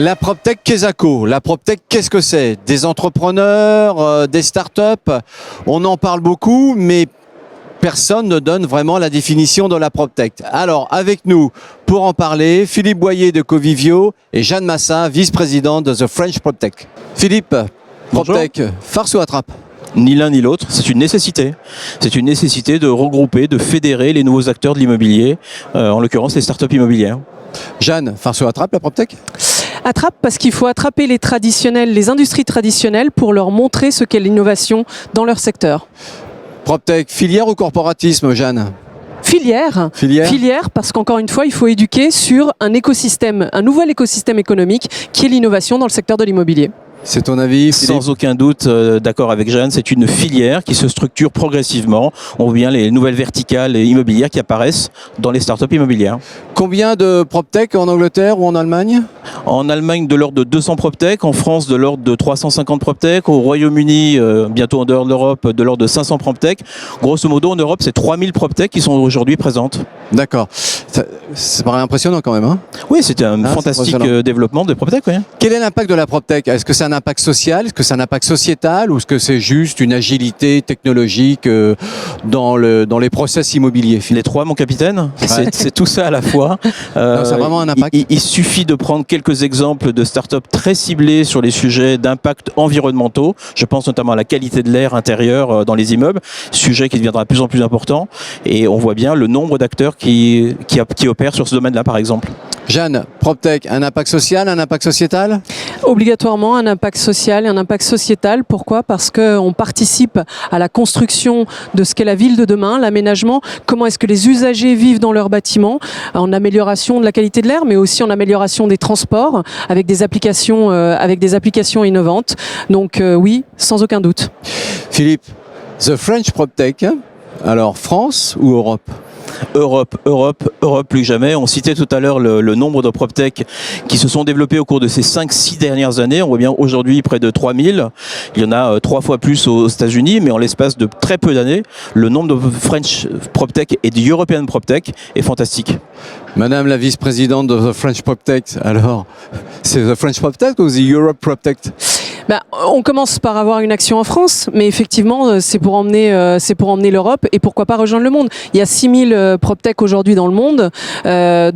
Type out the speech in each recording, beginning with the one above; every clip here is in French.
La PropTech Quesaco, la PropTech, qu'est-ce que c'est? Des entrepreneurs, des startups, on en parle beaucoup, mais personne ne donne vraiment la définition de la PropTech. Alors, avec nous, pour en parler, Philippe Boyer de Covivio et Jeanne Massin, vice-président de The French PropTech. Philippe, PropTech, farce ou attrape? Ni l'un ni l'autre, c'est une nécessité. C'est une nécessité de regrouper, de fédérer les nouveaux acteurs de l'immobilier, en l'occurrence les startups immobilières. Jeanne, farce ou attrape la PropTech? Attrape parce qu'il faut attraper les traditionnels, les industries traditionnelles pour leur montrer ce qu'est l'innovation dans leur secteur. PropTech, filière ou corporatisme, Jeanne? Filière. Filière parce qu'encore une fois, il faut éduquer sur un écosystème, un nouvel écosystème économique qui est l'innovation dans le secteur de l'immobilier. C'est ton avis, Philippe? Sans aucun doute, d'accord avec Jeanne, c'est une filière qui se structure progressivement. On voit bien les nouvelles verticales immobilières qui apparaissent dans les startups immobilières. Combien de PropTech en Angleterre ou en Allemagne? En Allemagne, de l'ordre de 200 PropTech, en France, de l'ordre de 350 PropTech, au Royaume-Uni, bientôt en dehors de l'Europe, de l'ordre de 500 PropTech. Grosso modo, en Europe, c'est 3000 PropTech qui sont aujourd'hui présentes. D'accord. Ça paraît impressionnant quand même, hein? Oui, c'était un fantastique développement de PropTech. Oui. Quel est l'impact de la PropTech? Est-ce que c'est un impact social? Est-ce que c'est un impact sociétal? Ou est-ce que c'est juste une agilité technologique dans les process immobiliers? Les trois, mon capitaine. Ouais. C'est tout ça à la fois. C'est vraiment un impact. Il suffit de prendre quelques exemples de startups très ciblées sur les sujets d'impact environnementaux. Je pense notamment à la qualité de l'air intérieur dans les immeubles, sujet qui deviendra de plus en plus important. Et on voit bien le nombre d'acteurs qui opèrent sur ce domaine-là, par exemple. Jeanne, PropTech, un impact social, un impact sociétal? Obligatoirement un impact social et un impact sociétal. Pourquoi? Parce qu'on participe à la construction de ce qu'est la ville de demain, l'aménagement. Comment est-ce que les usagers vivent dans leurs bâtiments, en amélioration de la qualité de l'air, mais aussi en amélioration des transports, avec des applications innovantes. Donc oui, sans aucun doute. Philippe, The French PropTech, alors France ou Europe? Europe plus que jamais. On citait tout à l'heure le nombre de PropTech qui se sont développés au cours de ces 5-6 dernières années. On voit bien aujourd'hui près de 3000. Il y en a 3 fois plus aux États-Unis, mais en l'espace de très peu d'années, le nombre de French PropTech et de European PropTech est fantastique. Madame la vice-présidente de The French PropTech, alors, c'est The French PropTech ou The Europe PropTech? On commence par avoir une action en France, mais effectivement, c'est pour emmener l'Europe et pourquoi pas rejoindre le monde. Il y a 6000 PropTech aujourd'hui dans le monde,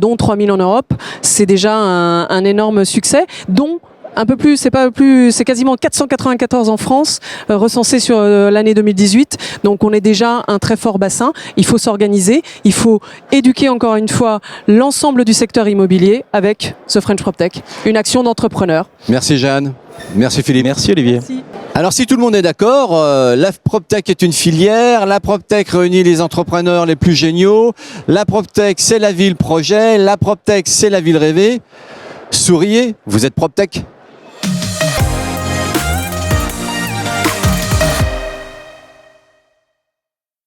dont 3000 en Europe. C'est déjà un énorme succès, dont un peu plus, c'est quasiment 494 en France, recensés sur l'année 2018. Donc on est déjà un très fort bassin. Il faut s'organiser, il faut éduquer encore une fois l'ensemble du secteur immobilier avec The French PropTech, une action d'entrepreneur. Merci Jeanne. Merci Philippe. Merci Olivier. Merci. Alors si tout le monde est d'accord, la PropTech est une filière, la PropTech réunit les entrepreneurs les plus géniaux, la PropTech c'est la ville projet, la PropTech c'est la ville rêvée. Souriez, vous êtes PropTech.